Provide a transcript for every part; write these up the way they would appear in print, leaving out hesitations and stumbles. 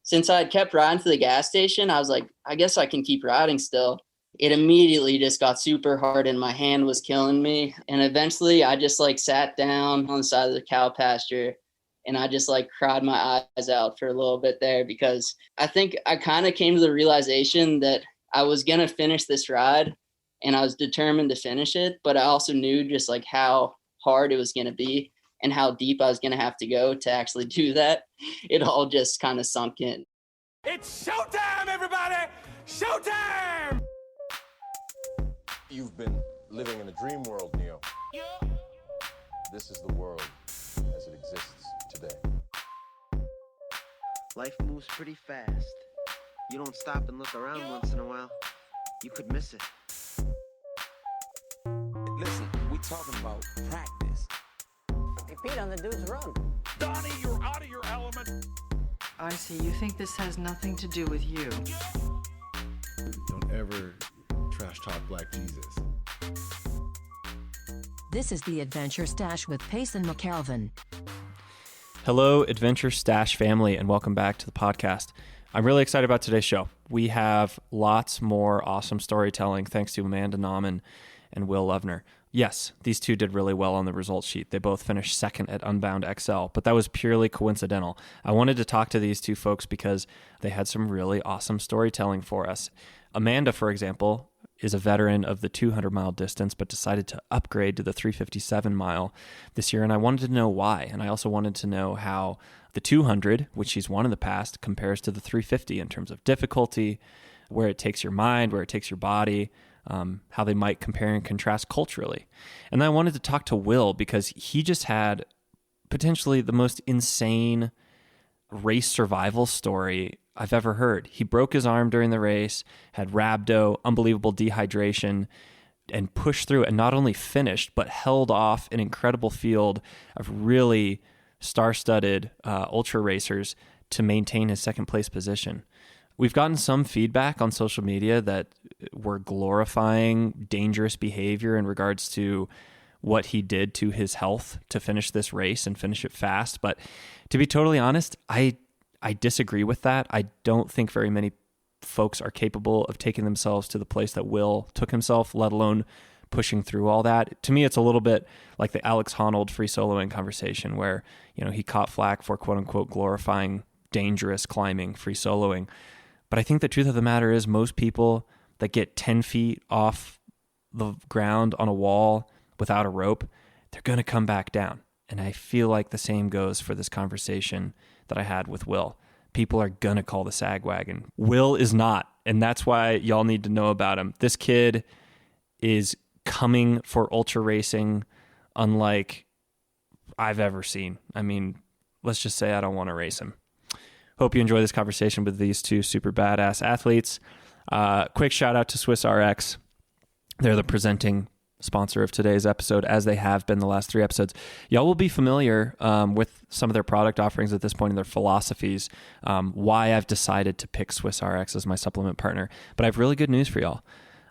since I had kept riding to the gas station, I was like, I guess I can keep riding still. It immediately just got super hard and my hand was killing me. And eventually I just like sat down on the side of the cow pasture and I just like cried my eyes out for a little bit there, because I think I kind of came to the realization that I was going to finish this ride and I was determined to finish it. But I also knew just like how hard it was going to be and how deep I was going to have to go to actually do that. It all just kind of sunk in. It's showtime, everybody! Showtime! You've been living in a dream world, Neo. Yeah. This is the world as it exists today. Life moves pretty fast. You don't stop and look around once in a while, you could miss it. Listen, we talking about practice. Hey, Pete, on the dude's run. Donnie, you're out of your element. I see. You think this has nothing to do with you. Don't ever trash talk Black Jesus. This is the Adventure Stash with Payson McKelvin. Hello, Adventure Stash family, and welcome back to the podcast. I'm really excited about today's show. We have lots more awesome storytelling thanks to Amanda Nauman and Will Lovner. Yes, these two did really well on the results sheet. They both finished second at Unbound XL, but that was purely coincidental. I wanted to talk to these two folks because they had some really awesome storytelling for us. Amanda, for example, is a veteran of the 200-mile distance, but decided to upgrade to the 357-mile this year, and I wanted to know why. And I also wanted to know how the 200, which she's won in the past, compares to the 350 in terms of difficulty, where it takes your mind, where it takes your body, how they might compare and contrast culturally. And then I wanted to talk to Will because he just had potentially the most insane race survival story I've ever heard. He broke his arm during the race, had rhabdo, unbelievable dehydration, and pushed through and not only finished, but held off an incredible field of really star-studded ultra racers to maintain his second place position. We've gotten some feedback on social media that we're glorifying dangerous behavior in regards to what he did to his health to finish this race and finish it fast. But to be totally honest, I disagree with that. I don't think very many folks are capable of taking themselves to the place that Will took himself, let alone pushing through all that. To me, it's a little bit like the Alex Honnold free soloing conversation where, he caught flack for quote unquote glorifying dangerous climbing, free soloing. But I think the truth of the matter is most people that get 10 feet off the ground on a wall without a rope, they're going to come back down. And I feel like the same goes for this conversation that I had with Will. People are going to call the sag wagon. Will is not. And that's why y'all need to know about him. This kid is coming for ultra racing unlike I've ever seen. I mean, let's just say I don't want to race him. Hope you enjoy this conversation with these two super badass athletes. Quick shout out to SwissRx. They're the presenting sponsor of today's episode, as they have been the last 3 episodes. Y'all will be familiar with some of their product offerings at this point and their philosophies, why I've decided to pick SwissRx as my supplement partner. But I have really good news for y'all.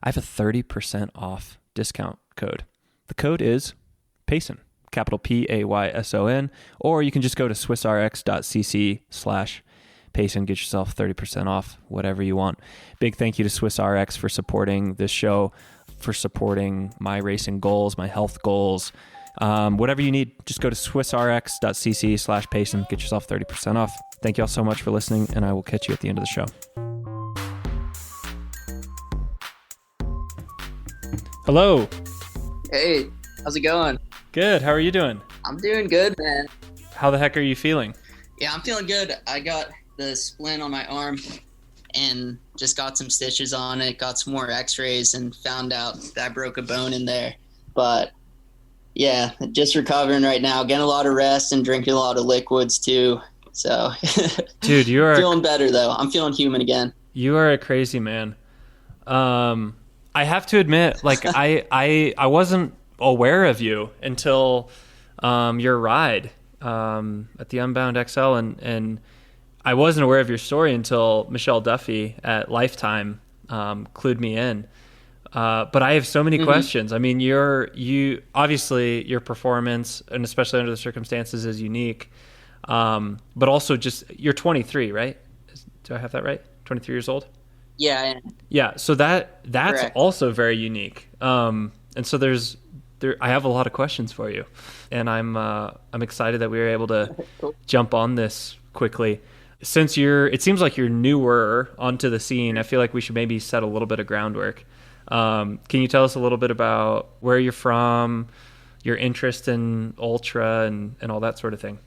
I have a 30% off discount code. The code is Payson, capital Payson, or you can just go to swissrx.cc/Payson, get yourself 30% off whatever you want. Big thank you to SwissRx for supporting this show, for supporting my racing goals, my health goals. Whatever you need, just go to swissrx.cc/Payson, get yourself 30% off. Thank you all so much for listening, and I will catch you at the end of the show. Hello. Hey, how's it going? Good. How are you doing? I'm doing good, man. How the heck are you feeling? Yeah, I'm feeling good. I got the splint on my arm and just got some stitches on it, got some more x-rays, and found out that I broke a bone in there. But yeah, just recovering right now, getting a lot of rest and drinking a lot of liquids too. So dude, you are feeling better though. I'm feeling human again. You are a crazy man. I have to admit, like I wasn't aware of you until your ride at the Unbound XL, and I wasn't aware of your story until Michelle Duffy at Lifetime clued me in. But I have so many questions. I mean, you obviously your performance, and especially under the circumstances, is unique. But also just you're 23, right? Do I have that right? 23 years old? Yeah. Yeah. So that's Correct. also very unique. And so I have a lot of questions for you, and I'm excited that we were able to Cool. jump on this quickly. Since it seems like you're newer onto the scene, I feel like we should maybe set a little bit of groundwork. Can you tell us a little bit about where you're from, your interest in ultra and all that sort of thing?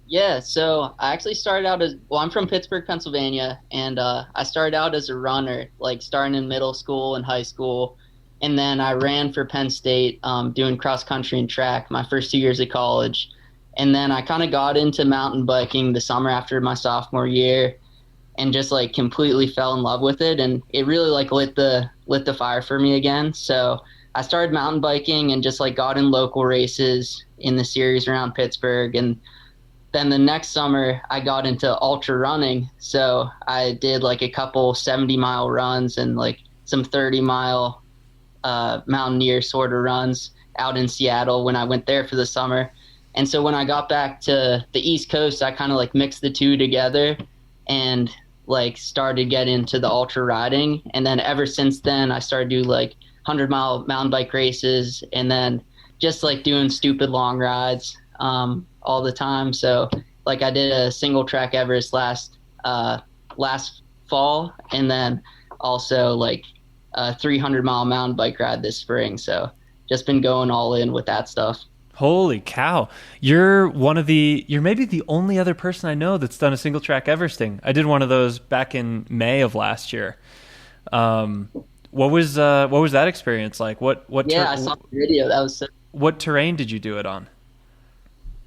Yeah, so I actually started out I'm from Pittsburgh, Pennsylvania, and I started out as a runner, like starting in middle school and high school. And then I ran for Penn State, doing cross country and track my first 2 years of college. And then I kind of got into mountain biking the summer after my sophomore year and just like completely fell in love with it. And it really like lit the fire for me again. So I started mountain biking and just like got in local races in the series around Pittsburgh. And then the next summer I got into ultra running. So I did like a couple 70-mile runs and like some 30-mile mountaineer sort of runs out in Seattle when I went there for the summer. And so when I got back to the East Coast, I kind of like mixed the two together and like started getting into the ultra riding. And then ever since then, I started doing like 100-mile mountain bike races and then just like doing stupid long rides all the time. So like I did a single track Everest last fall, and then also like a 300-mile mountain bike ride this spring. So just been going all in with that stuff. Holy cow. You're maybe the only other person I know that's done a single track Everesting. I did one of those back in May of last year. What was that experience like? I saw the video. That was so. What terrain did you do it on?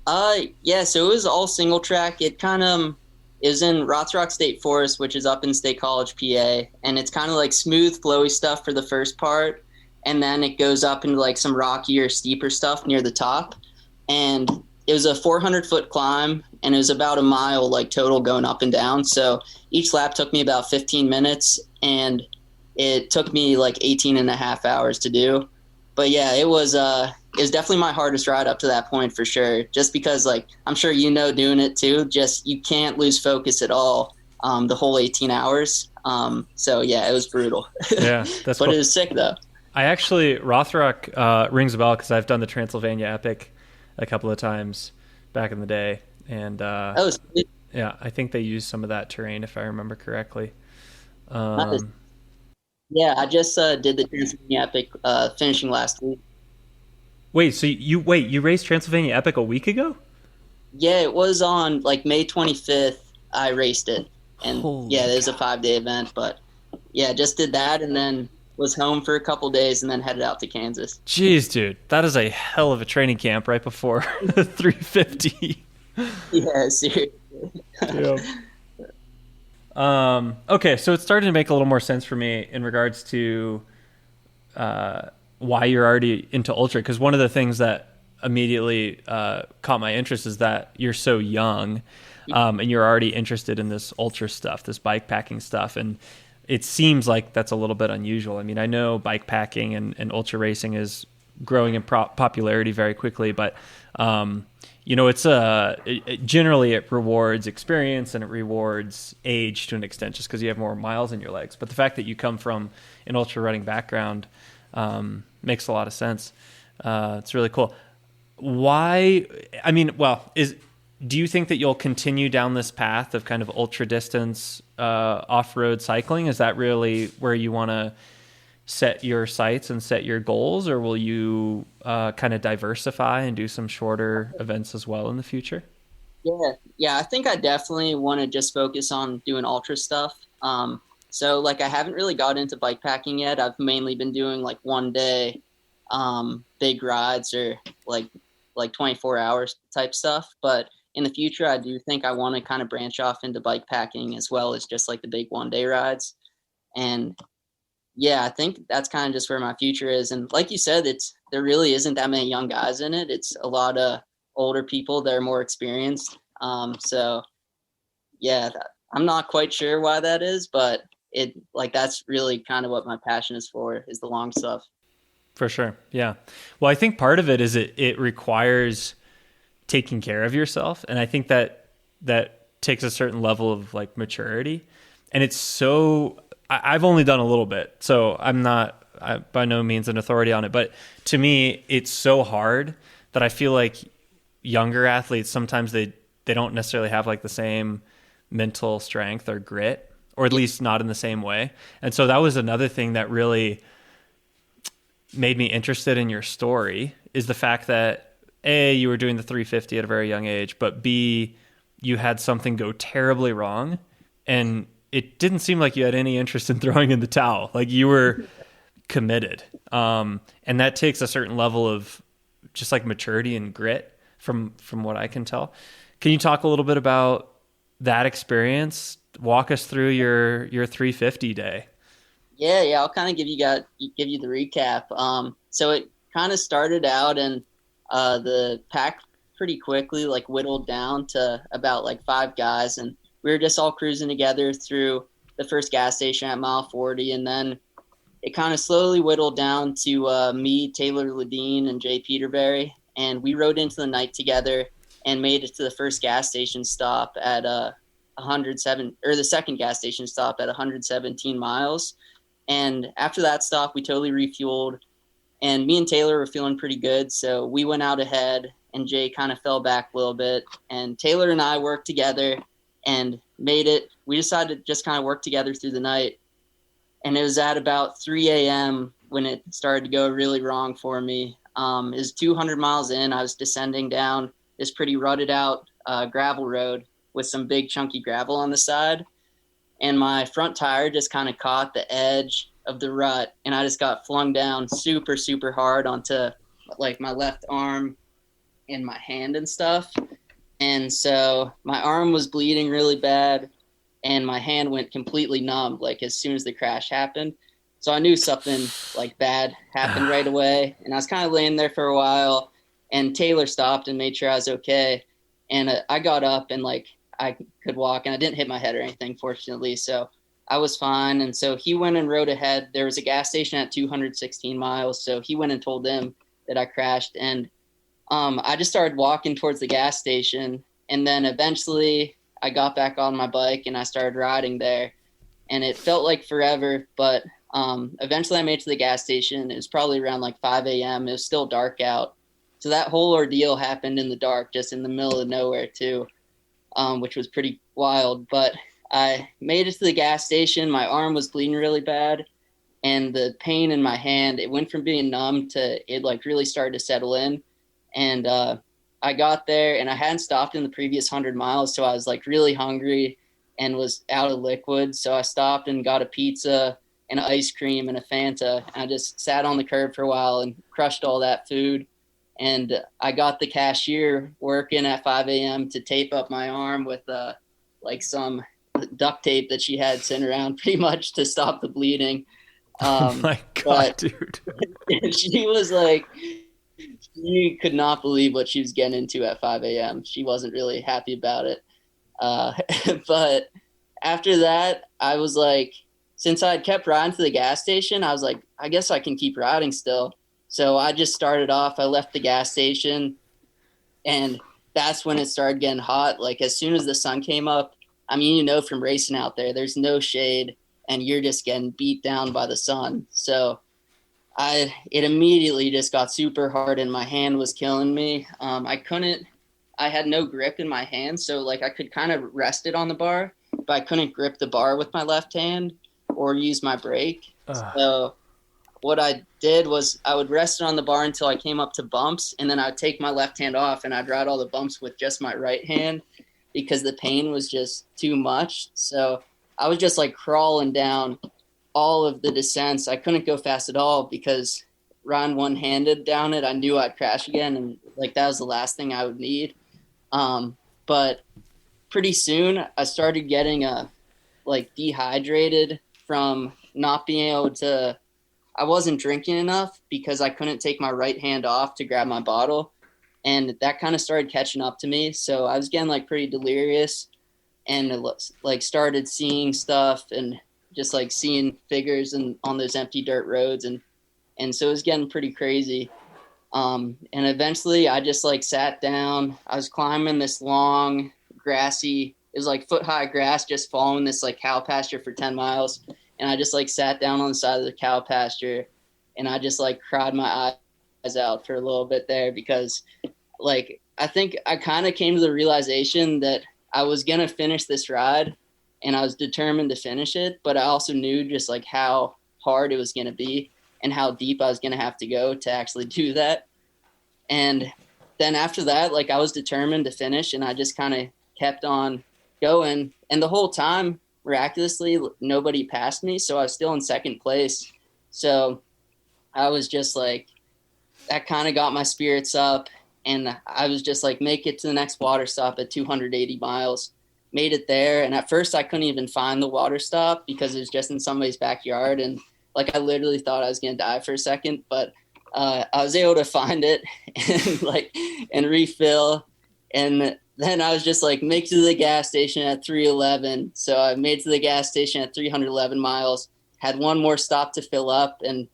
So it was all single track. It was in Rothrock State Forest, which is up in State College, PA, and it's kind of like smooth, flowy stuff for the first part. And then it goes up into like some rockier, steeper stuff near the top. And it was a 400-foot climb, and it was about a mile like total going up and down. So each lap took me about 15 minutes, and it took me like 18 and a half hours to do. But yeah, it was definitely my hardest ride up to that point for sure. Just because like I'm sure doing it too, just you can't lose focus at all the whole 18 hours. So yeah, it was brutal. Yeah, that's but cool. It was sick though. I actually, Rothrock rings a bell because I've done the Transylvania Epic a couple of times back in the day. And yeah, I think they used some of that terrain if I remember correctly. Nice. Yeah, I just did the Transylvania Epic finishing last week. Wait, you raced Transylvania Epic a week ago? Yeah, it was on like May 25th. I raced it. And Holy it was a 5-day event. But yeah, just did that and then was home for a couple days and then headed out to Kansas. Jeez, dude, that is a hell of a training camp right before 350. Yeah, seriously. Okay, so it's starting to make a little more sense for me in regards to why you're already into ultra. Because one of the things that immediately caught my interest is that you're so young, and you're already interested in this ultra stuff, this bike packing stuff, and it seems like that's a little bit unusual. I mean, I know bike packing and ultra racing is growing in popularity very quickly, but it's generally it rewards experience and it rewards age to an extent, just because you have more miles in your legs. But the fact that you come from an ultra running background makes a lot of sense. It's really cool. Why? I mean, do you think that you'll continue down this path of kind of ultra distance off-road cycling? Is that really where you want to set your sights and set your goals, or will you kind of diversify and do some shorter events as well in the future? Yeah, I think I definitely want to just focus on doing ultra stuff. So like I haven't really got into bike packing yet. I've mainly been doing like 1-day big rides or like 24 hours type stuff. But in the future, I do think I want to kind of branch off into bike packing as well as just like the big 1-day rides. And yeah, I think that's kind of just where my future is. And like you said, there really isn't that many young guys in it. It's a lot of older people that are more experienced. So yeah, I'm not quite sure why that is, but that's really kind of what my passion is for, is the long stuff. For sure. Yeah. Well, I think part of it is it requires taking care of yourself. And I think that takes a certain level of like maturity. And it's so, I've only done a little bit, so I'm not by no means an authority on it. But to me, it's so hard that I feel like younger athletes, sometimes they don't necessarily have like the same mental strength or grit, or at least not in the same way. And so that was another thing that really made me interested in your story, is the fact that A, you were doing the 350 at a very young age, but B, you had something go terribly wrong, and it didn't seem like you had any interest in throwing in the towel. Like, you were committed. And that takes a certain level of just like maturity and grit from what I can tell. Can you talk a little bit about that experience? Walk us through your 350 day. Yeah. I'll kind of give you the recap. So it kind of started out, and the pack pretty quickly like whittled down to about like 5 guys, and we were just all cruising together through the first gas station at mile 40, and then it kind of slowly whittled down to me, Taylor Ledeen, and Jay Peterberry, and we rode into the night together and made it to the first gas station stop at 107, or the second gas station stop at 117 miles. And after that stop, we totally refueled, and me and Taylor were feeling pretty good. So we went out ahead, and Jay kind of fell back a little bit, and Taylor and I worked together and made it. We decided to just kind of work together through the night. And it was at about 3 a.m. when it started to go really wrong for me. It was 200 miles in. I was descending down this pretty rutted out gravel road with some big chunky gravel on the side. And my front tire just kind of caught the edge of the rut, and I just got flung down super, super hard onto like my left arm and my hand and stuff. And so my arm was bleeding really bad, and my hand went completely numb like as soon as the crash happened. So I knew something like bad happened right away, and I was kind of laying there for a while, and Taylor stopped and made sure I was okay. And I got up and like I could walk, and I didn't hit my head or anything, fortunately. So I was fine. And so he went and rode ahead. There was a gas station at 216 miles. So he went and told them that I crashed. And I just started walking towards the gas station. And then eventually I got back on my bike and I started riding there. And it felt like forever, but eventually I made it to the gas station. It was probably around like 5 a.m. It was still dark out. So that whole ordeal happened in the dark, just in the middle of nowhere too, which was pretty wild. But I made it to the gas station. My arm was bleeding really bad, and the pain in my hand, it went from being numb to it like really started to settle in. And I got there, and I hadn't stopped in the previous 100 miles, so I was like really hungry and was out of liquid. So I stopped and got a pizza and ice cream and a Fanta. And I just sat on the curb for a while and crushed all that food. And I got the cashier working at 5 a.m. to tape up my arm with like some duct tape that she had sent around pretty much to stop the bleeding. Oh my God, dude. She was like, she could not believe what she was getting into at 5 a.m. She wasn't really happy about it. But after that, I was like, since I had kept riding to the gas station, I was like, I guess I can keep riding still. So I just started off. I left the gas station, and that's when it started getting hot. Like as soon as the sun came up, I mean, you know, from racing out there, there's no shade, and you're just getting beat down by the sun. So it immediately just got super hard, and my hand was killing me. I had no grip in my hand. So like I could kind of rest it on the bar, but I couldn't grip the bar with my left hand or use my brake. So what I did was I would rest it on the bar until I came up to bumps, and then I'd take my left hand off and I'd ride all the bumps with just my right hand because the pain was just too much. So I was just like crawling down all of the descents. I couldn't go fast at all because riding one-handed down it, I knew I'd crash again, and like that was the last thing I would need. But pretty soon I started getting like dehydrated from not being able to. I wasn't drinking enough because I couldn't take my right hand off to grab my bottle, and that kind of started catching up to me. So I was getting like pretty delirious, and like started seeing stuff and just like seeing figures on those empty dirt roads, and so it was getting pretty crazy. And eventually I just like sat down. I was climbing this long grassy it was like foot high grass, just following this like cow pasture for 10 miles. And I just like sat down on the side of the cow pasture and I just like cried my eyes out for a little bit there, because like, I think I kind of came to the realization that I was going to finish this ride and I was determined to finish it. But I also knew just like how hard it was going to be and how deep I was going to have to go to actually do that. And then after that, like I was determined to finish and I just kind of kept on going. And the whole time, miraculously, nobody passed me. So I was still in second place. So I was just like, that kind of got my spirits up. And I was just like, make it to the next water stop at 280 miles. Made it there. And at first I couldn't even find the water stop because it was just in somebody's backyard. And like, I literally thought I was going to die for a second, but I was able to find it and refill. And then I was just like, make it to the gas station at 311. So I made it to the gas station at 311 miles, had one more stop to fill up. And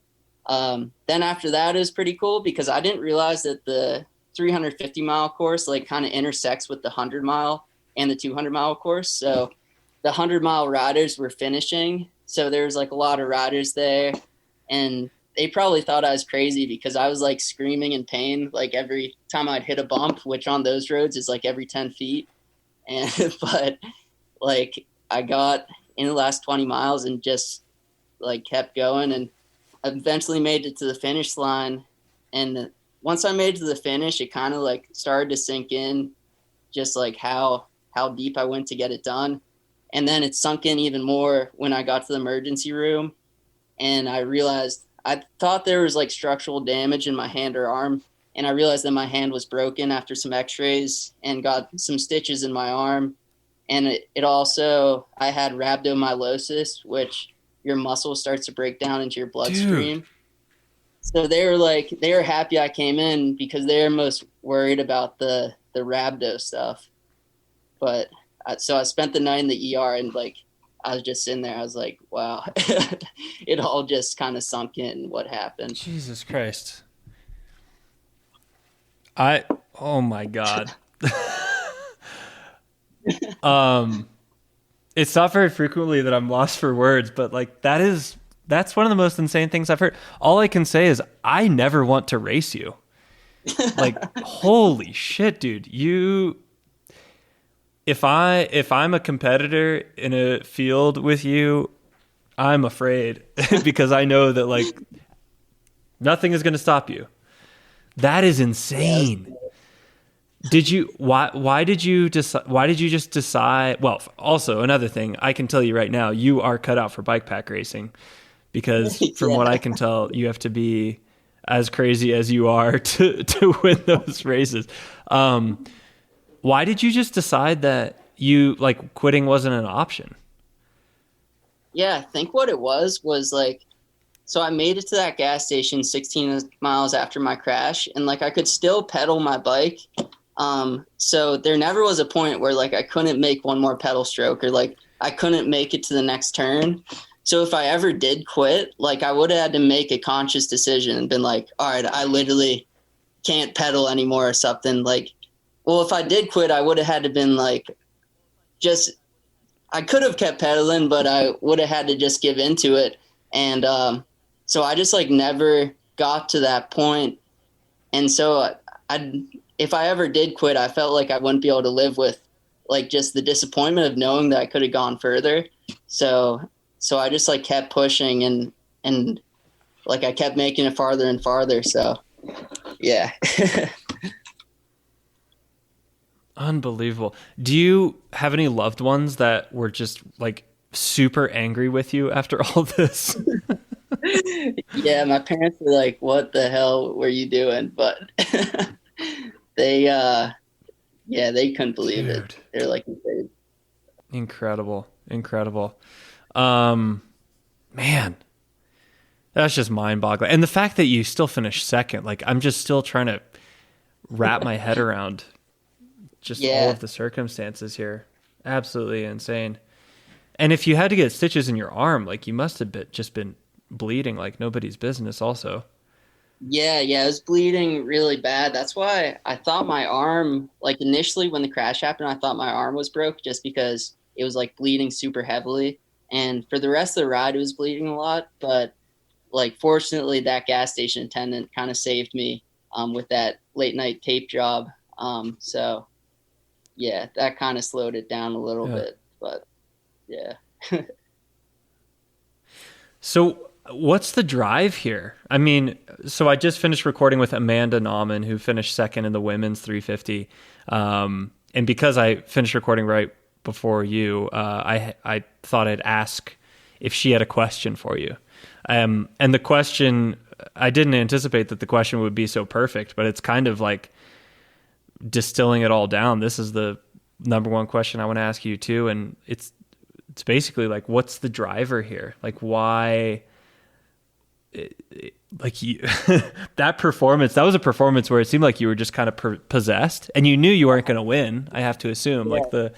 then after that, it was pretty cool because I didn't realize that the 350 mile course like kind of intersects with the 100 mile and the 200 mile course. So the 100 mile riders were finishing. So there was like a lot of riders there, and they probably thought I was crazy because I was like screaming in pain like every time I'd hit a bump, which on those roads is like every 10 feet. And but like I got in the last 20 miles and just like kept going and eventually made it to the finish line. And once I made it to the finish, it kind of like started to sink in just like how deep I went to get it done. And then it sunk in even more when I got to the emergency room and I realized I thought there was like structural damage in my hand or arm. And I realized that my hand was broken after some x-rays and got some stitches in my arm. And it also, I had rhabdomyolysis, which your muscle starts to break down into your bloodstream. Dude. So they were happy I came in because they were most worried about the rhabdo stuff. But so I spent the night in the ER and like, I was just sitting there. I was like, wow, it all just kind of sunk in what happened. Jesus Christ. Oh my God. It's not very frequently that I'm lost for words, but like that's one of the most insane things I've heard. All I can say is I never want to race you. Like, holy shit, dude. If I'm a competitor in a field with you, I'm afraid because I know that like nothing is going to stop you. That is insane. Why did you just decide? Well, also another thing I can tell you right now, you are cut out for bike pack racing because from what I can tell, you have to be as crazy as you are to win those races. Why did you just decide that you like quitting wasn't an option? Yeah, I think what it was like, so I made it to that gas station 16 miles after my crash and like I could still pedal my bike. So there never was a point where like I couldn't make one more pedal stroke or like I couldn't make it to the next turn. So if I ever did quit, like I would have had to make a conscious decision and been like, all right, I literally can't pedal anymore or something. Like, well, if I did quit, I would have had to been like, I could have kept pedaling, but I would have had to just give into it. And so I just like never got to that point. And so if I ever did quit, I felt like I wouldn't be able to live with like just the disappointment of knowing that I could have gone further. So I just like kept pushing and like I kept making it farther and farther. So yeah. Unbelievable. Do you have any loved ones that were just like super angry with you after all this? Yeah, my parents were like, what the hell were you doing? But they couldn't believe it. They're like, incredible. Man, that's just mind boggling. And the fact that you still finished second, like I'm just still trying to wrap my head around just all of the circumstances here. Absolutely insane. And if you had to get stitches in your arm, like you must have just been bleeding like nobody's business also. Yeah, it was bleeding really bad. That's why I thought my arm, like initially when the crash happened, I thought my arm was broke just because it was like bleeding super heavily. And for the rest of the ride, it was bleeding a lot. But like fortunately, that gas station attendant kind of saved me with that late night tape job. So yeah, that kind of slowed it down a little Yeah. bit. But yeah. So, what's the drive here? I mean, so I just finished recording with Amanda Nauman, who finished second in the women's 350. And because I finished recording right before you, I thought I'd ask if she had a question for you. And the question, I didn't anticipate that the question would be so perfect, but it's kind of like distilling it all down. This is the number one question I want to ask you too, and it's basically like, what's the driver here? Like, why? Like you, that performance, that was a performance where it seemed like you were just kind of possessed, and you knew you weren't going to win. I have to assume, like the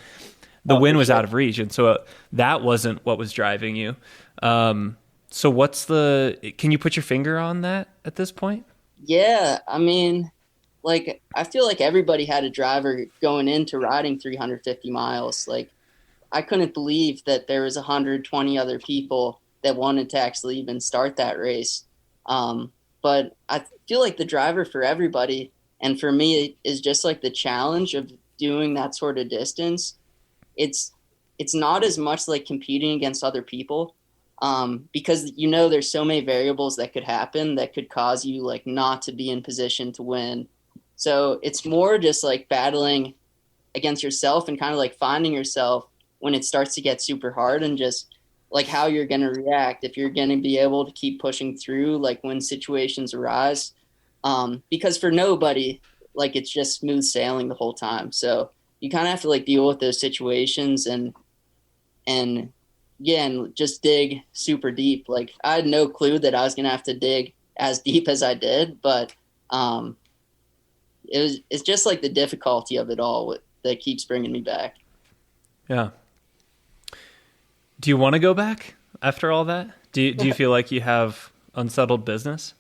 win was out of reach, and so that wasn't what was driving you. So what's can you put your finger on that at this point? Yeah, I mean, like I feel like everybody had a driver going into riding 350 miles. Like I couldn't believe that there was 120 other people that wanted to actually even start that race. But I feel like the driver for everybody, and for me, is just like the challenge of doing that sort of distance. It's not as much like competing against other people, because there's so many variables that could happen that could cause you like not to be in position to win. So it's more just like battling against yourself and kind of like finding yourself when it starts to get super hard, and just like how you're going to react, if you're going to be able to keep pushing through like when situations arise. Because for nobody, like it's just smooth sailing the whole time. So you kind of have to like deal with those situations and just dig super deep. Like I had no clue that I was going to have to dig as deep as I did, but it's just like the difficulty of it all that keeps bringing me back. Yeah. Do you want to go back after all that? Do you feel like you have unsettled business?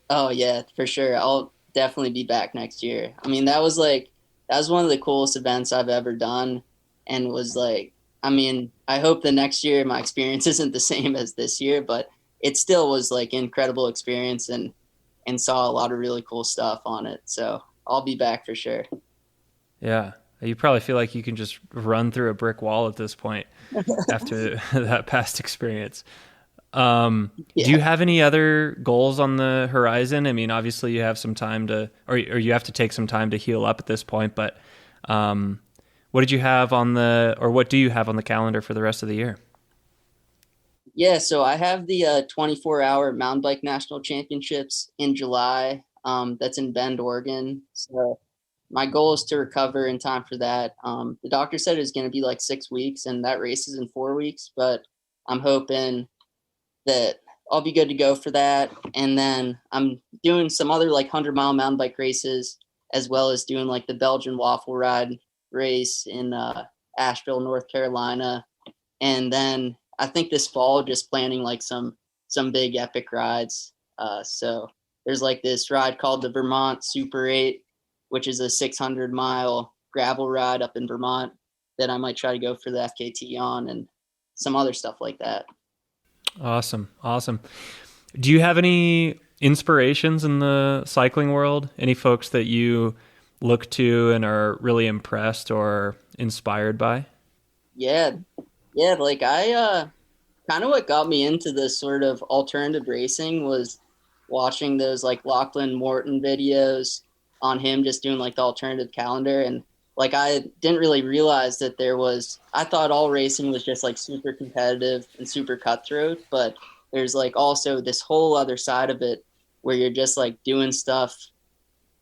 Oh yeah, for sure. I'll definitely be back next year. I mean, that was one of the coolest events I've ever done, and was like, I mean, I hope the next year my experience isn't the same as this year, but it still was like incredible experience, and saw a lot of really cool stuff on it. So I'll be back for sure. Yeah. You probably feel like you can just run through a brick wall at this point after that past experience. Do you have any other goals on the horizon? I mean, obviously you have some time or you have to take some time to heal up at this point, but what do you have on the calendar for the rest of the year? Yeah, so I have the 24-hour mountain bike national championships in July. That's in Bend, Oregon. So my goal is to recover in time for that. The doctor said it was going to be like 6 weeks, and that race is in 4 weeks, but I'm hoping that I'll be good to go for that. And then I'm doing some other like 100-mile mountain bike races, as well as doing like the Belgian waffle ride race in Asheville, North Carolina. And then I think this fall, just planning like some big epic rides. So there's like this ride called the Vermont Super 8, which is a 600-mile gravel ride up in Vermont that I might try to go for the FKT on, and some other stuff like that. Awesome. Do you have any inspirations in the cycling world? Any folks that you look to and are really impressed or inspired by? Yeah. Like I kind of what got me into this sort of alternative racing was watching those like Lachlan Morton videos on him just doing like the alternative calendar. And like I didn't really realize that I thought all racing was just like super competitive and super cutthroat, but there's like also this whole other side of it where you're just like doing stuff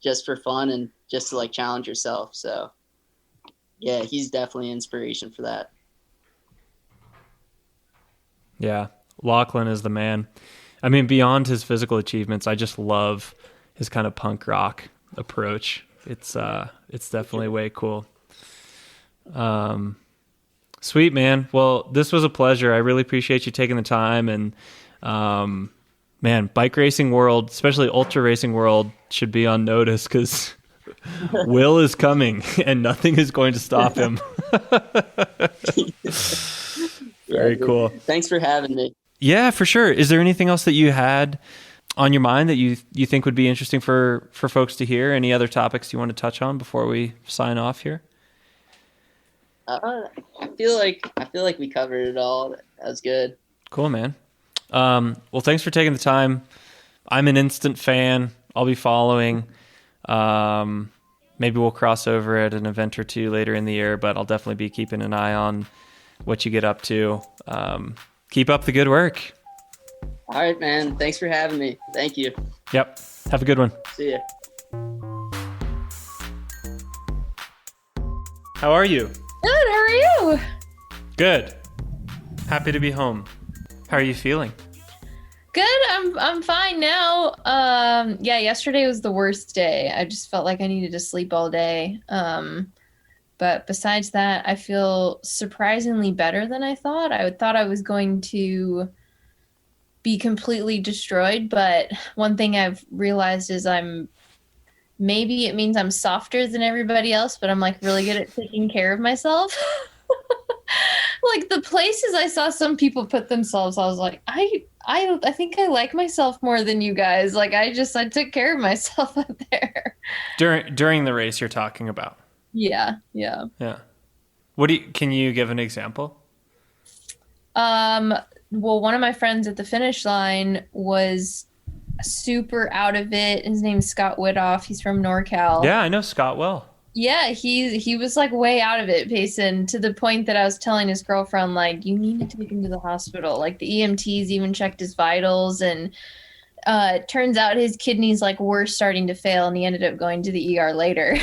just for fun and just to like challenge yourself. So yeah, he's definitely an inspiration for that. Yeah, Lachlan is the man. I mean, beyond his physical achievements, I just love his kind of punk rock approach. It's definitely way cool. Sweet, man. Well, this was a pleasure. I really appreciate you taking the time, and Man, bike racing world, especially ultra racing world, should be on notice because Will is coming and nothing is going to stop him. Very cool. Thanks for having me. Yeah, for sure. Is there anything else that you had on your mind that you think would be interesting for folks to hear? Any other topics you want to touch on before we sign off here? I feel like we covered it all. That was good. Cool, man. Well, thanks for taking the time. I'm an instant fan. I'll be following. Maybe we'll cross over at an event or two later in the year, but I'll definitely be keeping an eye on what you get up to. Keep up the good work. All right, man. Thanks for having me. Thank you. Yep. Have a good one. See ya. How are you? Good. How are you? Good. Happy to be home. How are you feeling? Good. I'm fine now. Yeah, yesterday was the worst day. I just felt like I needed to sleep all day. But besides that, I feel surprisingly better than I thought. I thought I was going to be completely destroyed, but one thing I've realized is maybe it means I'm softer than everybody else, but I'm like really good at taking care of myself. Like the places I saw some people put themselves, I was like, I think I like myself more than you guys. Like I took care of myself up there. During the race you're talking about. Yeah. Can you give an example? Well, one of my friends at the finish line was super out of it. His name's Scott Widoff. He's from NorCal. Yeah, I know Scott well. Yeah, he was like way out of it, Payson, to the point that I was telling his girlfriend, like, you need to take him to the hospital. Like the EMTs even checked his vitals, and it turns out his kidneys like were starting to fail, and he ended up going to the ER later.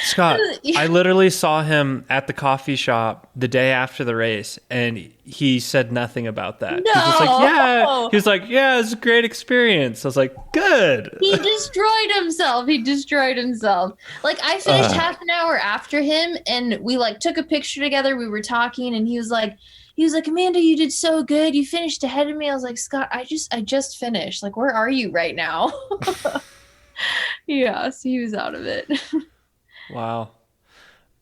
Scott, I literally saw him at the coffee shop the day after the race, and he said nothing about that. No. He was like, yeah, it's a great experience. I was like, good. He destroyed himself. Like I finished half an hour after him, and we like took a picture together. We were talking, and he was like, Amanda, you did so good. You finished ahead of me. I was like, Scott, I just finished. Like, where are you right now? Yeah, so he was out of it. Wow.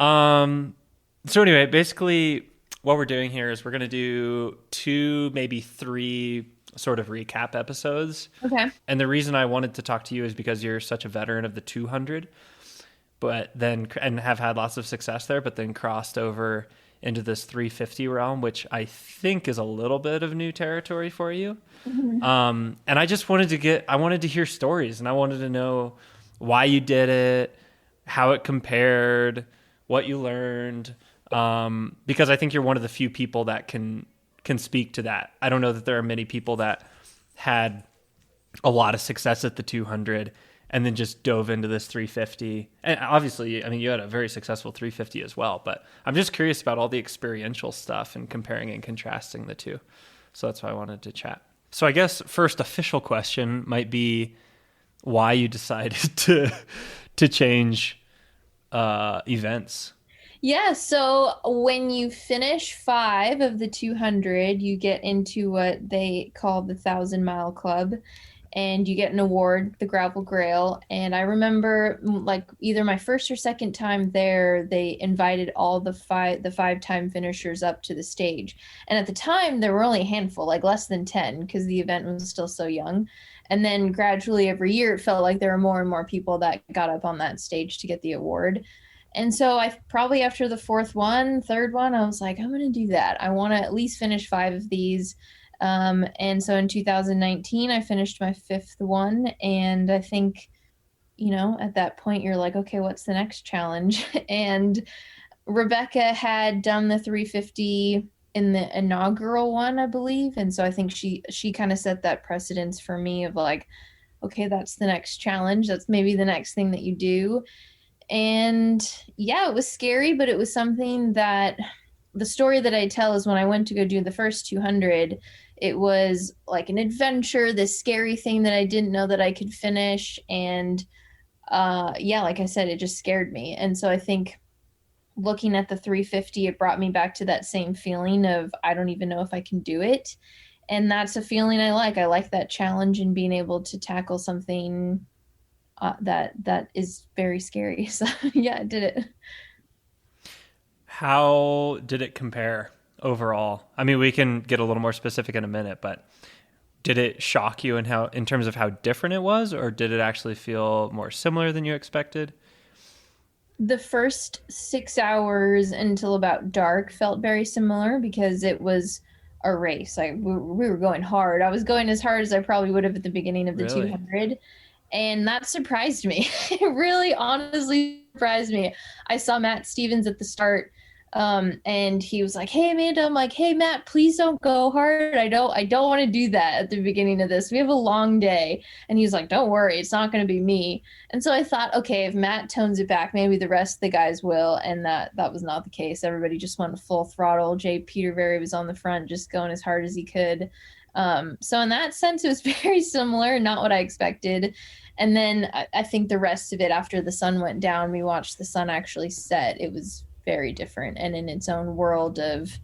So anyway, basically what we're doing here is we're going to do 2, maybe 3 sort of recap episodes. Okay. And the reason I wanted to talk to you is because you're such a veteran of the 200, and have had lots of success there, but then crossed over into this 350 realm, which I think is a little bit of new territory for you. Mm-hmm. And I just wanted to hear stories, and I wanted to know why you did it, how it compared, what you learned, because I think you're one of the few people that can speak to that. I don't know that there are many people that had a lot of success at the 200 and then just dove into this 350. And obviously, I mean, you had a very successful 350 as well, but I'm just curious about all the experiential stuff and comparing and contrasting the two. So that's why I wanted to chat. So I guess first official question might be why you decided to change events. Yeah, so when you finish 5 of the 200, you get into what they call the 1,000-mile club, and you get an award, the Gravel Grail. And I remember, like, either my first or second time there, they invited all the 5-time finishers up to the stage. And at the time, there were only a handful, like less than 10, because the event was still so young. And then gradually every year, it felt like there were more and more people that got up on that stage to get the award. And so I probably after the third one, I was like, I'm going to do that. I want to at least finish 5 of these. And so in 2019, I finished my 5th one. And I think, at that point, you're like, okay, what's the next challenge? And Rebecca had done the 350 in the inaugural one, I believe. And so I think she kind of set that precedence for me of like, okay, that's the next challenge. That's maybe the next thing that you do. And yeah, it was scary, but it was something that the story that I tell is when I went to go do the first 200, it was like an adventure, this scary thing that I didn't know that I could finish. And yeah, like I said, it just scared me. And so I think looking at the 350, it brought me back to that same feeling of, I don't even know if I can do it. And that's a feeling I like. I like that challenge and being able to tackle something that is very scary. So yeah, I did it. How did it compare overall? I mean, we can get a little more specific in a minute, but did it shock you in terms of how different it was, or did it actually feel more similar than you expected? The first 6 hours until about dark felt very similar because it was a race. Like we were going hard. I was going as hard as I probably would have at the beginning of the Really? 200. And that surprised me. It really honestly surprised me. I saw Matt Stevens at the start, and he was like, "Hey Amanda," I'm like, "Hey Matt, please don't go hard. I don't want to do that at the beginning of this. We have a long day." And he's like, "Don't worry, it's not going to be me." And so I thought, okay, if Matt tones it back, maybe the rest of the guys will. And that was not the case. Everybody just went full throttle. Jay Peterberry was on the front, just going as hard as he could. So in that sense, it was very similar, not what I expected. And then I think the rest of it, after the sun went down, we watched the sun actually set. It was very different and in its own world of,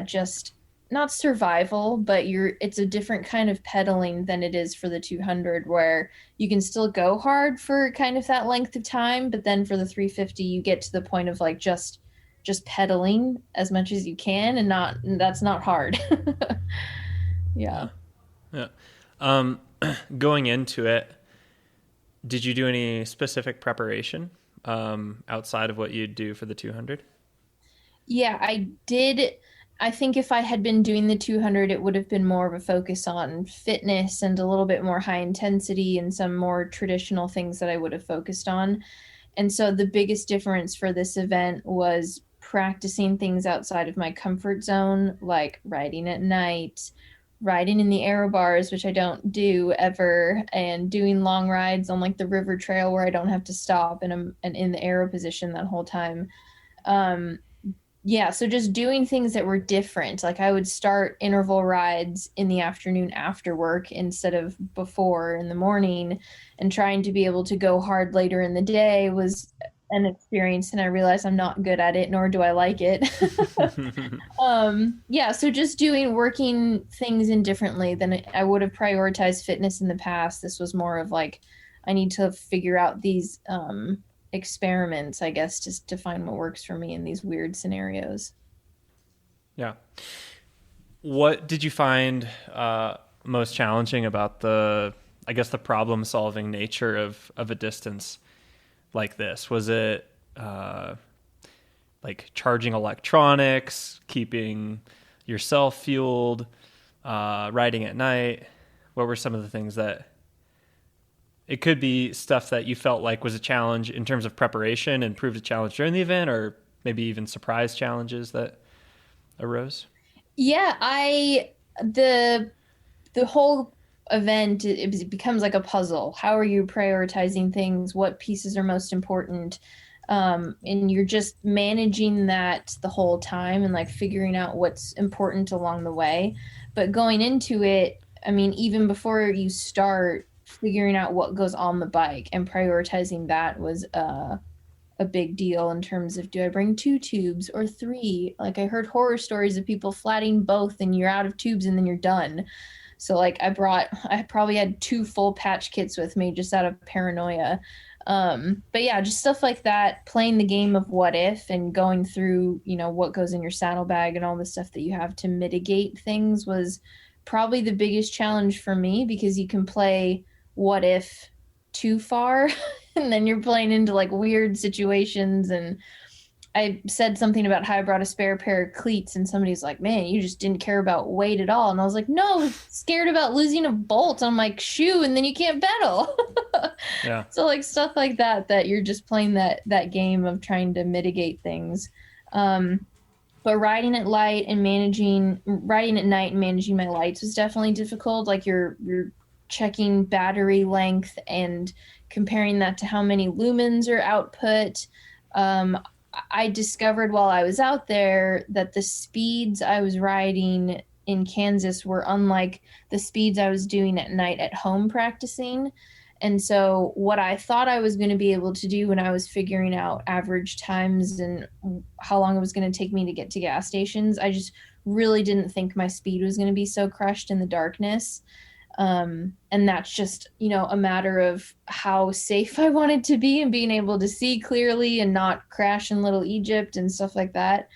just not survival, but it's a different kind of pedaling than it is for the 200, where you can still go hard for kind of that length of time. But then for the 350, you get to the point of like just pedaling as much as you can, and that's not hard. Yeah. Going into it, did you do any specific preparation outside of what you'd do for the 200? Yeah, I did. I think if I had been doing the 200, it would have been more of a focus on fitness and a little bit more high intensity and some more traditional things that I would have focused on. And so the biggest difference for this event was practicing things outside of my comfort zone, like riding at night, riding in the aero bars, which I don't do ever, and doing long rides on like the river trail where I don't have to stop and I'm in the aero position that whole time. So just doing things that were different. Like I would start interval rides in the afternoon after work instead of before in the morning, and trying to be able to go hard later in the day was an experience, and I realized I'm not good at it, nor do I like it. So just working things in differently than I would have prioritized fitness in the past. This was more of like, I need to figure out these experiments, I guess, just to find what works for me in these weird scenarios. Yeah. What did you find most challenging about the problem solving nature of a distance like this? Was it like charging electronics, keeping yourself fueled, riding at night? What were some of the things that it could be stuff that you felt like was a challenge in terms of preparation and proved a challenge during the event, or maybe even surprise challenges that arose? Yeah, the whole event, it becomes like a puzzle. How are you prioritizing things? What pieces are most important? And you're just managing that the whole time and like figuring out what's important along the way. But going into it, I mean, even before you start, figuring out what goes on the bike and prioritizing that was a big deal in terms of, do I bring 2 tubes or 3? Like I heard horror stories of people flatting both and you're out of tubes and then you're done. So like I probably had 2 full patch kits with me just out of paranoia. But yeah, just stuff like that, playing the game of what if and going through, what goes in your saddlebag and all the stuff that you have to mitigate things was probably the biggest challenge for me, because you can play what if too far and then you're playing into like weird situations. And I said something about how I brought a spare pair of cleats, and somebody's like, "Man, you just didn't care about weight at all." And I was like, "No, I was scared about losing a bolt on my shoe and then you can't pedal." Yeah. So like stuff like that you're just playing that game of trying to mitigate things. But riding at night and managing my lights was definitely difficult. Like you're checking battery length and comparing that to how many lumens are output. I discovered while I was out there that the speeds I was riding in Kansas were unlike the speeds I was doing at night at home practicing. And so what I thought I was going to be able to do when I was figuring out average times and how long it was going to take me to get to gas stations, I just really didn't think my speed was going to be so crushed in the darkness. And that's just, a matter of how safe I wanted to be and being able to see clearly and not crash in Little Egypt and stuff like that.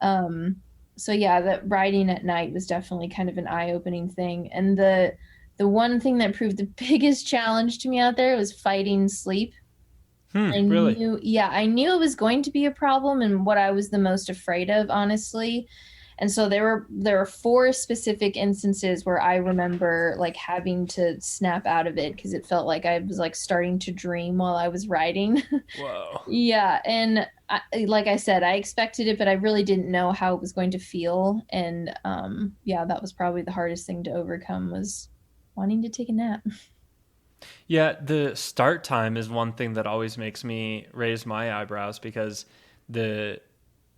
So yeah, that riding at night was definitely kind of an eye-opening thing. And the one thing that proved the biggest challenge to me out there was fighting sleep. Really? I knew it was going to be a problem and what I was the most afraid of, honestly. And so there were 4 specific instances where I remember like having to snap out of it because it felt like I was like starting to dream while I was riding. Whoa. Yeah. And like I said, I expected it, but I really didn't know how it was going to feel. And that was probably the hardest thing to overcome, was wanting to take a nap. Yeah, the start time is one thing that always makes me raise my eyebrows, because the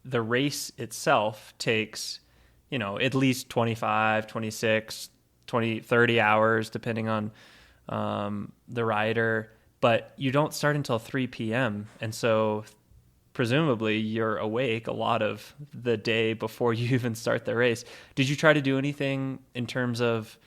race itself takes, at least 25, 26, 20, 30 hours, depending on the rider. But you don't start until 3 p.m. And so presumably you're awake a lot of the day before you even start the race. Did you try to do anything in terms of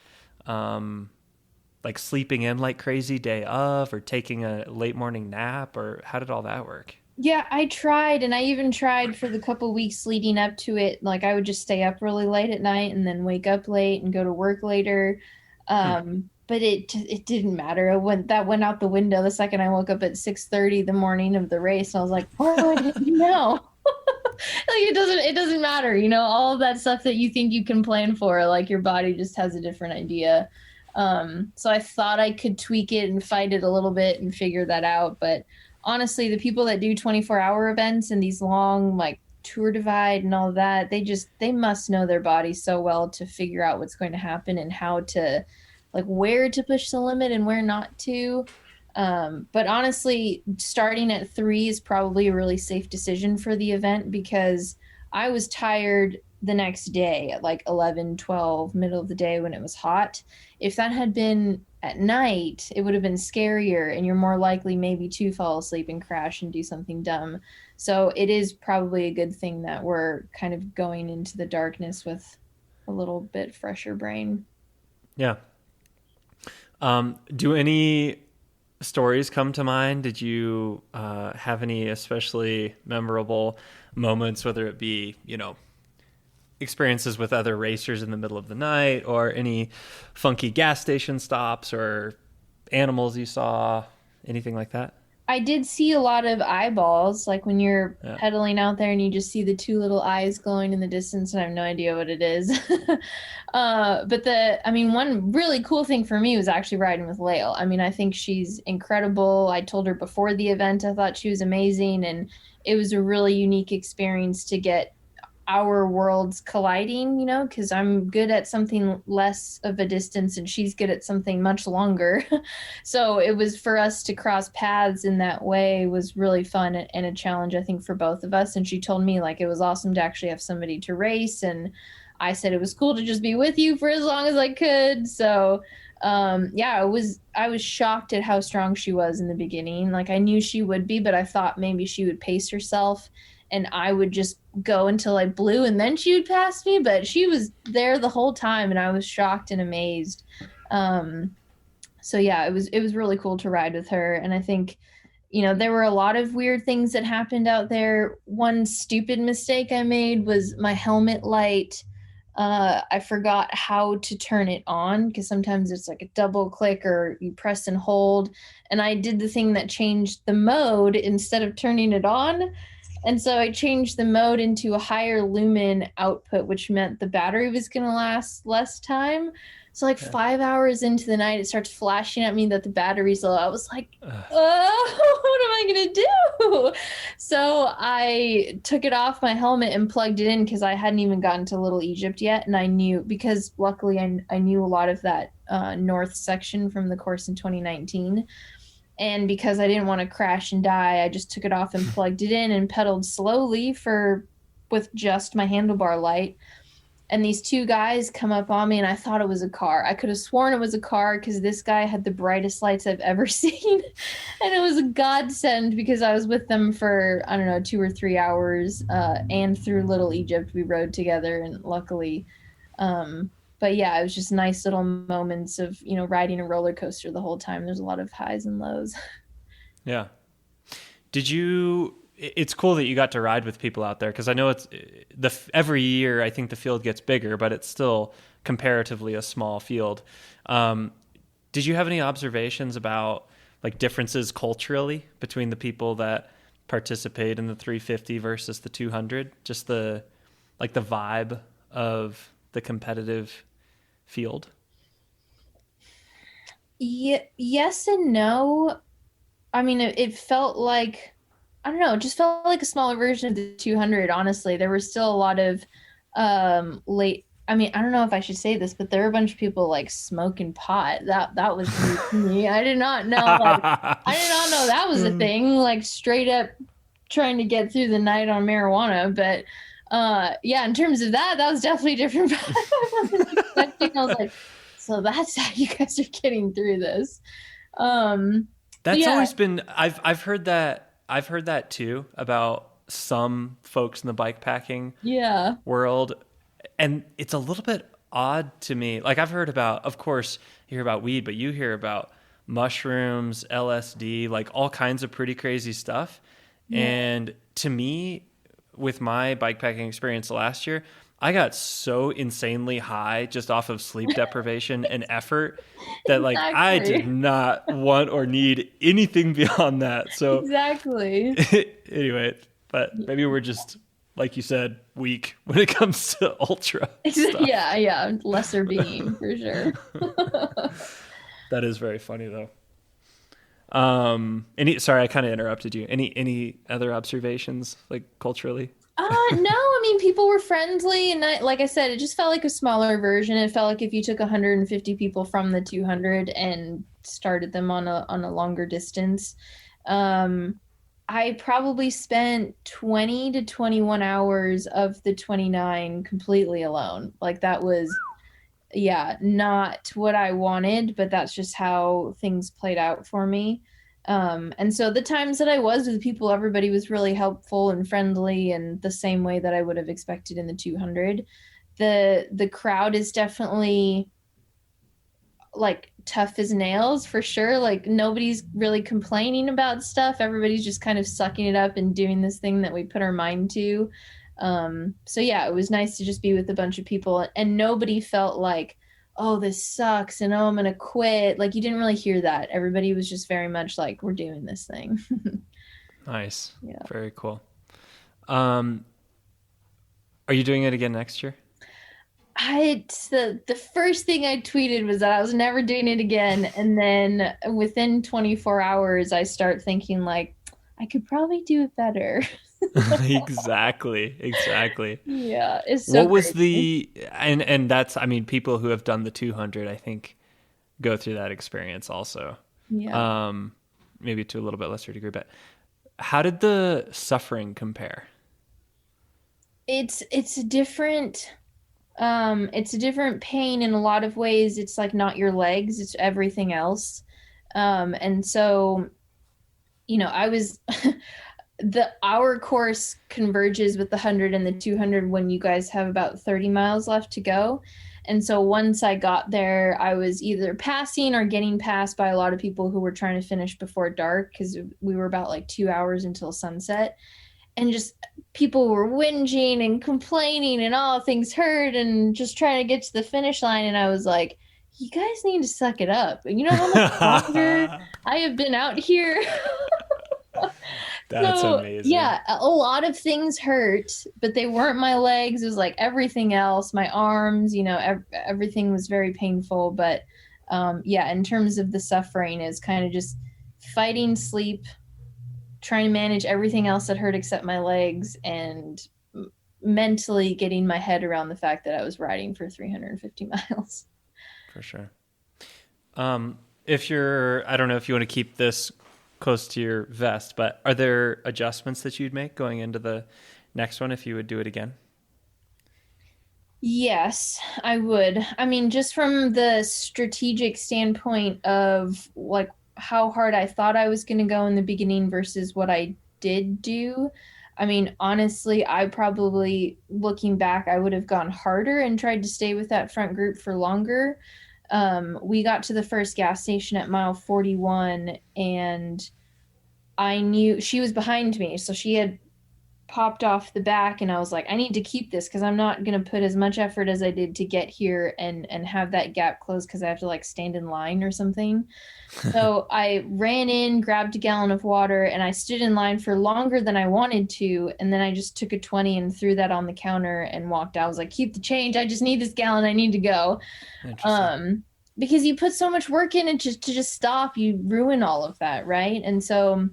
like sleeping in like crazy day of, or taking a late morning nap, or how did all that work? Yeah, I tried, and I even tried for the couple weeks leading up to it. Like I would just stay up really late at night and then wake up late and go to work later. But it didn't matter. That went out the window the second I woke up at 6:30 the morning of the race. And I was like, oh, I didn't know. Like it doesn't matter, all of that stuff that you think you can plan for, like your body just has a different idea. So I thought I could tweak it and fight it a little bit and figure that out, but honestly, the people that do 24-hour events and these long, like Tour Divide and all that, they must know their body so well to figure out what's going to happen and how to, like, where to push the limit and where not to. But honestly, starting at 3 is probably a really safe decision for the event, because I was tired the next day at like 11, 12, middle of the day when it was hot. If that had been at night, it would have been scarier, and you're more likely maybe to fall asleep and crash and do something dumb. So it is probably a good thing that we're kind of going into the darkness with a little bit fresher brain. Yeah. Do any stories come to mind? Did you have any especially memorable moments, whether it be, experiences with other racers in the middle of the night, or any funky gas station stops, or animals you saw, anything like that? I did see a lot of eyeballs, like when you're pedaling out there and you just see the 2 little eyes glowing in the distance, and I have no idea what it is. But one really cool thing for me was actually riding with Lael. I think she's incredible. I told her before the event I thought she was amazing, and it was a really unique experience to get our worlds colliding, because I'm good at something less of a distance and she's good at something much longer. So it was, for us to cross paths in that way was really fun and a challenge, I think, for both of us. And she told me like it was awesome to actually have somebody to race, and I said it was cool to just be with you for as long as I could. So I was shocked at how strong she was in the beginning. Like I knew she would be, but I thought maybe she would pace herself and I would just go until I blew and then she would pass me, but she was there the whole time and I was shocked and amazed. It was really cool to ride with her. And I think, there were a lot of weird things that happened out there. One stupid mistake I made was my helmet light. I forgot how to turn it on, because sometimes it's like a double click or you press and hold. And I did the thing that changed the mode instead of turning it on. And so I changed the mode into a higher lumen output, which meant the battery was going to last less time. So 5 hours into the night, it starts flashing at me that the battery's low. I was like, what am I going to do? So I took it off my helmet and plugged it in, because I hadn't even gotten to Little Egypt yet. And I knew, because luckily I knew a lot of that north section from the course in 2019. And because I didn't want to crash and die, I just took it off and plugged it in and pedaled slowly with just my handlebar light. and these two guys come up on me, and I thought it was a car. I could have sworn it was a car because this guy had the brightest lights I've ever seen. And it was a godsend because I was with them for, I don't know, 2 or 3 hours, and through Little Egypt we rode together, and luckily. But yeah, it was just nice little moments of, riding a roller coaster the whole time. There's a lot of highs and lows. Yeah. It's cool that you got to ride with people out there, because I know every year I think the field gets bigger, but it's still comparatively a small field. Did you have any observations about like differences culturally between the people that participate in the 350 versus the 200? Just the vibe of the competitive field? Yes and no. I mean, it felt like, I don't know, it just felt like a smaller version of the 200, honestly. There were still a lot of I don't know if I should say this, but there were a bunch of people like smoking pot. That was new to me. I did not know that was a thing, like straight up trying to get through the night on marijuana. But yeah, in terms of that was definitely different. I was like, so that's how you guys are getting through this. That's always been, I've heard that too about some folks in the bikepacking world. And it's a little bit odd to me. Like, I've heard about, of course, you hear about weed, but you hear about mushrooms, LSD, like all kinds of pretty crazy stuff. Yeah. And to me, with my bikepacking experience last year, I got so insanely high just off of sleep deprivation and effort that like I did not want or need anything beyond that. So exactly. Anyway, but maybe we're just, like you said, weak when it comes to ultra stuff. Yeah, lesser being for sure. That is very funny though. Sorry, I kind of interrupted you. Any other observations like culturally? No, I mean, people were friendly, and like I said, it just felt like a smaller version. It felt like if you took 150 people from the 200 and started them on a longer distance. I probably spent 20 to 21 hours of the 29 completely alone. Like that was, not what I wanted, but that's just how things played out for me. And so the times that I was with people, everybody was really helpful and friendly, and the same way that I would have expected in the 200. The crowd is definitely like tough as nails for sure. Like nobody's really complaining about stuff. Everybody's just kind of sucking it up and doing this thing that we put our mind to. So yeah, it was nice to just be with a bunch of people, and nobody felt like, oh, this sucks and oh, I'm gonna quit. Like you didn't really hear that. Everybody was just very much like, we're doing this thing. Nice. Yeah. Very cool. Are you doing it again next year? The first thing I tweeted was that I was never doing it again, and then within 24 hours I start thinking like, I could probably do it better. Exactly. Yeah, it's so what was crazy. and that's, I mean, people who have done the 200 I think go through that experience also. Yeah. Maybe to a little bit lesser degree, but how did the suffering compare? It's a different pain in a lot of ways. It's like not your legs, it's everything else. And so, I was our course converges with the 100 and the 200 when you guys have about 30 miles left to go. And so once I got there, I was either passing or getting passed by a lot of people who were trying to finish before dark, because we were about like 2 hours until sunset. And just people were whinging and complaining and all things hurt and just trying to get to the finish line. And I was like, you guys need to suck it up. You know how much longer I have been out here? That's amazing. Yeah, a lot of things hurt, but they weren't my legs. It was like everything else, my arms, everything was very painful. But in terms of the suffering, is kind of just fighting sleep, trying to manage everything else that hurt except my legs, and mentally getting my head around the fact that I was riding for 350 miles. For sure. I don't know if you want to keep this close to your vest, but are there adjustments that you'd make going into the next one if you would do it again? Yes, I would. I mean, just from the strategic standpoint of like how hard I thought I was going to go in the beginning versus what I did do. I mean, honestly, I probably, looking back, I would have gone harder and tried to stay with that front group for longer. We got to the first gas station at mile 41, and I knew she was behind me. So she had popped off the back, and I was like, I need to keep this because I'm not going to put as much effort as I did to get here and have that gap close because I have to like stand in line or something. So I ran in, grabbed a gallon of water, and I stood in line for longer than I wanted to. And then I just took a 20 and threw that on the counter and walked out. I was like, keep the change. I just need this gallon. I need to go. Because you put so much work in it to just stop, you ruin all of that, right? And so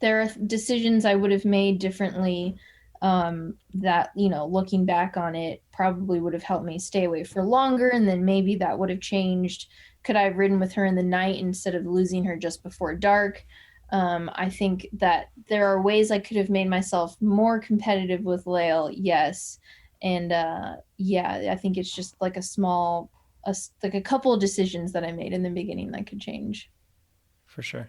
there are decisions I would have made differently that, looking back on it, probably would have helped me stay away for longer. And then maybe that would have changed. Could I have ridden with her in the night instead of losing her just before dark? I think that there are ways I could have made myself more competitive with Lael, yes. And I think it's just like a couple of decisions that I made in the beginning that could change. For sure.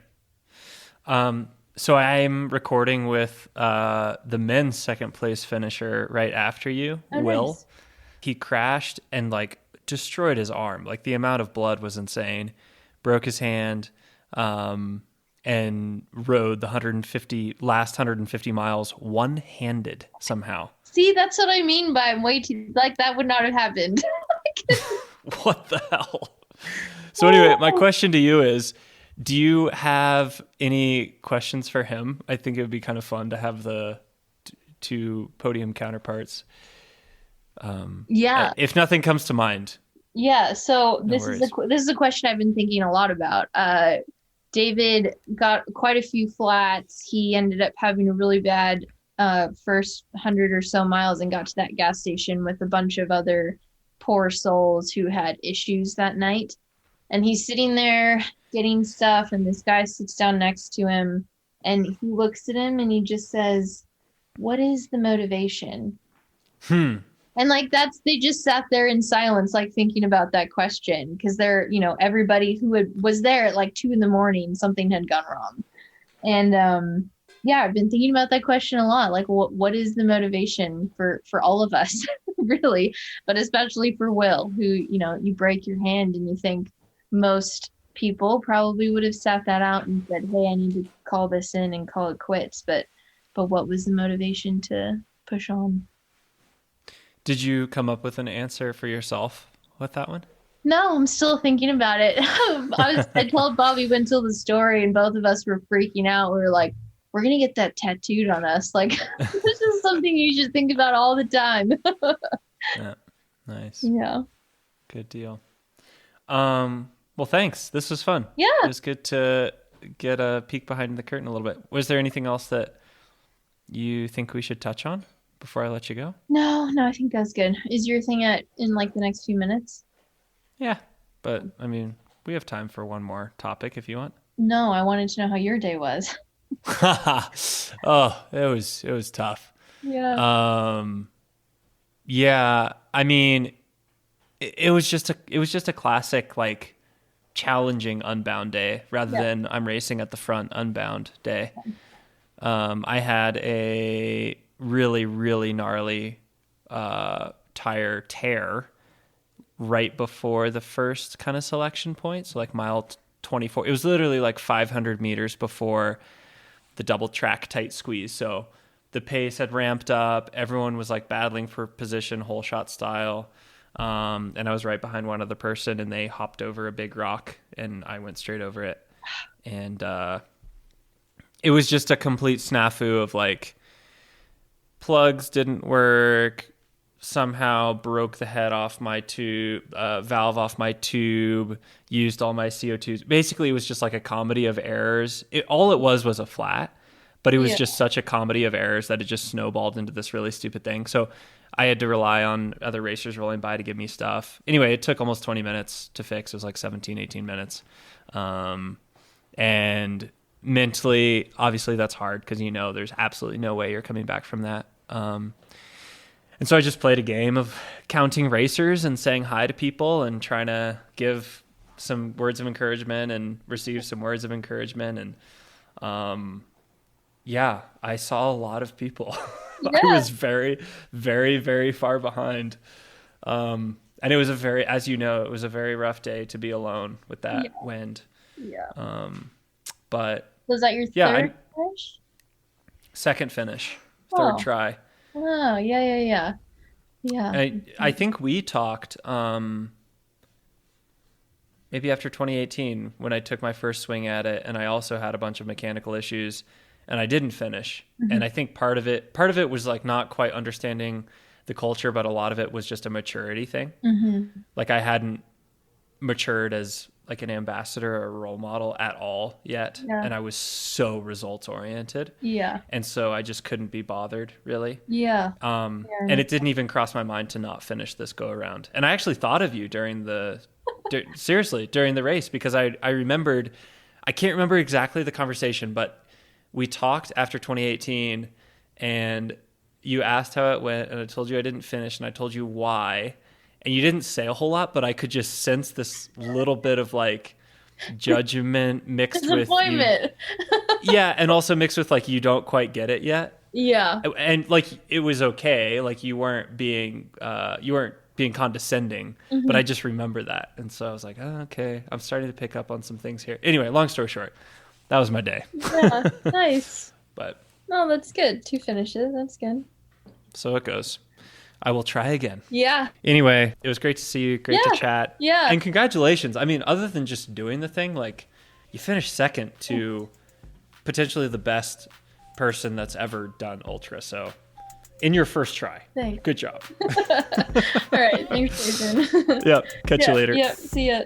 So I'm recording with the men's second place finisher right after you, Will. Nice. He crashed and like destroyed his arm. Like the amount of blood was insane. Broke his hand, and rode the last 150 miles one-handed somehow. See, that's what I mean by I'm way too, like, that would not have happened. What the hell? So anyway, my question to you is, do you have any questions for him? I think it would be kind of fun to have the two podium counterparts. Yeah. If nothing comes to mind. Yeah. So No this is a question I've been thinking a lot about. David got quite a few flats. He ended up having a really bad first 100 or so miles and got to that gas station with a bunch of other poor souls who had issues that night. And he's sitting there getting stuff, and this guy sits down next to him, and he looks at him and he just says, "What is the motivation?" And like they just sat there in silence, like thinking about that question, because they're, everybody who was there at like 2 a.m, something had gone wrong. And I've been thinking about that question a lot. Like, what is the motivation for all of us, really, but especially for Will, who, you break your hand and you think most people probably would have sat that out and said, "Hey, I need to call this in and call it quits." But what was the motivation to push on? Did you come up with an answer for yourself with that one? No, I'm still thinking about it. I told Bobby Wintle the story, and both of us were freaking out. We were like, we're going to get that tattooed on us. Like, this is something you should think about all the time. Yeah. Nice. Yeah. Good deal. Well, thanks. This was fun. Yeah. It was good to get a peek behind the curtain a little bit. Was there anything else that you think we should touch on before I let you go? No, I think that's good. Is your thing in like the next few minutes? Yeah. But I mean, we have time for one more topic if you want. No, I wanted to know how your day was. Oh, it was tough. Yeah. Yeah. I mean, it was just a classic, like, challenging Unbound day rather than I'm racing at the front Unbound day. I had a really, really gnarly tire tear right before the first kind of selection point. So like mile 24, it was literally like 500 meters before the double track tight squeeze. So the pace had ramped up. Everyone was like battling for position, whole shot style. And I was right behind one other person, and they hopped over a big rock and I went straight over it. And it was just a complete snafu of like plugs didn't work, somehow broke the head off my tube, valve off my tube, used all my CO2s. Basically, it was just like a comedy of errors. All it was a flat, but it was just such a comedy of errors that it just snowballed into this really stupid thing. So I had to rely on other racers rolling by to give me stuff. Anyway, it took almost 20 minutes to fix. It was like 17, 18 minutes. And mentally, obviously that's hard because there's absolutely no way you're coming back from that. And so I just played a game of counting racers and saying hi to people and trying to give some words of encouragement and receive some words of encouragement. And yeah, I saw a lot of people. Yeah. I was very, very, very far behind. And it was as you know, it was a very rough day to be alone with that wind. Yeah. But was that your third finish? Second finish, third try. Oh, yeah. I think we talked maybe after 2018 when I took my first swing at it, and I also had a bunch of mechanical issues, and I didn't finish. Mm-hmm. And I think part of it was like not quite understanding the culture, but a lot of it was just a maturity thing. Mm-hmm. Like I hadn't matured as like an ambassador or a role model at all yet. Yeah. And I was so results oriented. Yeah. And so I just couldn't be bothered really. Yeah. And it didn't even cross my mind to not finish this go around. And I actually thought of you during the race, because I remembered, I can't remember exactly the conversation, but we talked after 2018 and you asked how it went, and I told you I didn't finish, and I told you why. And you didn't say a whole lot, but I could just sense this little bit of like judgment mixed with yeah, and also mixed with like you don't quite get it yet. Yeah. And like it was okay, like you weren't being condescending, mm-hmm. but I just remember that. And so I was like, oh, okay, I'm starting to pick up on some things here. Anyway, long story short, that was my day. Yeah, nice. But no, that's good. 2 finishes, that's good. So it goes. I will try again. Yeah. Anyway, it was great to see you. Great to chat. Yeah. And congratulations. I mean, other than just doing the thing, like you finished second to potentially the best person that's ever done ultra. So in your first try. Thanks. Good job. All right. Thanks, Jason. Yep. Catch you later. Yep. See ya.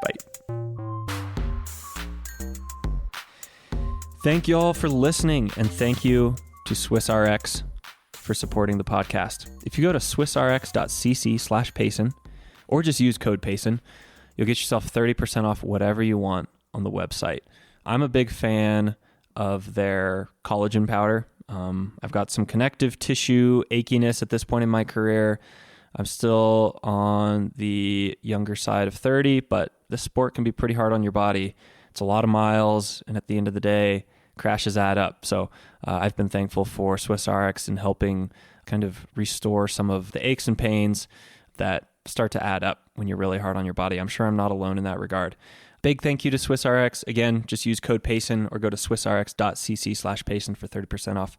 Bye. Thank you all for listening, and thank you to SwissRx for supporting the podcast. If you go to swissrx.cc/Payson or just use code Payson, you'll get yourself 30% off whatever you want on the website. I'm a big fan of their collagen powder. I've got some connective tissue achiness at this point in my career. I'm still on the younger side of 30, but this sport can be pretty hard on your body. It's a lot of miles, and at the end of the day, crashes add up. So I've been thankful for SwissRx in helping kind of restore some of the aches and pains that start to add up when you're really hard on your body. I'm sure I'm not alone in that regard. Big thank you to SwissRx. Again, just use code Payson or go to swissrx.cc/Payson for 30% off.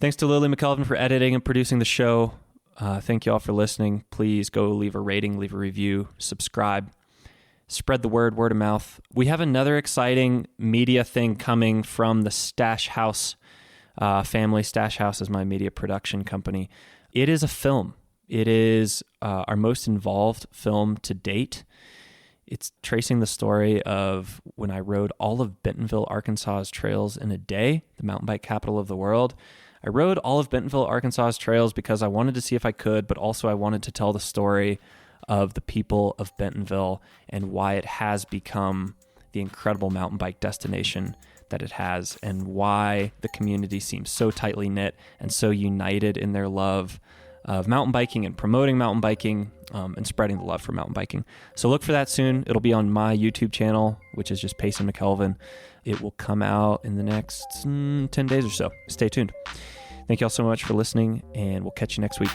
Thanks to Lily McKelvin for editing and producing the show. Thank you all for listening. Please go leave a rating, leave a review, subscribe. Spread the word of mouth. We have another exciting media thing coming from the Stash House family. Stash House is my media production company. It is a film. It is our most involved film to date. It's tracing the story of when I rode all of Bentonville, Arkansas's trails in a day, the mountain bike capital of the world. I rode all of Bentonville, Arkansas's trails because I wanted to see if I could, but also I wanted to tell the story of the people of Bentonville and why it has become the incredible mountain bike destination that it has, and why the community seems so tightly knit and so united in their love of mountain biking and promoting mountain biking and spreading the love for mountain biking. So look for that soon. It'll be on my YouTube channel, which is just Payson McKelvin. It will come out in the next 10 days or so. Stay tuned. Thank you all so much for listening, and we'll catch you next week.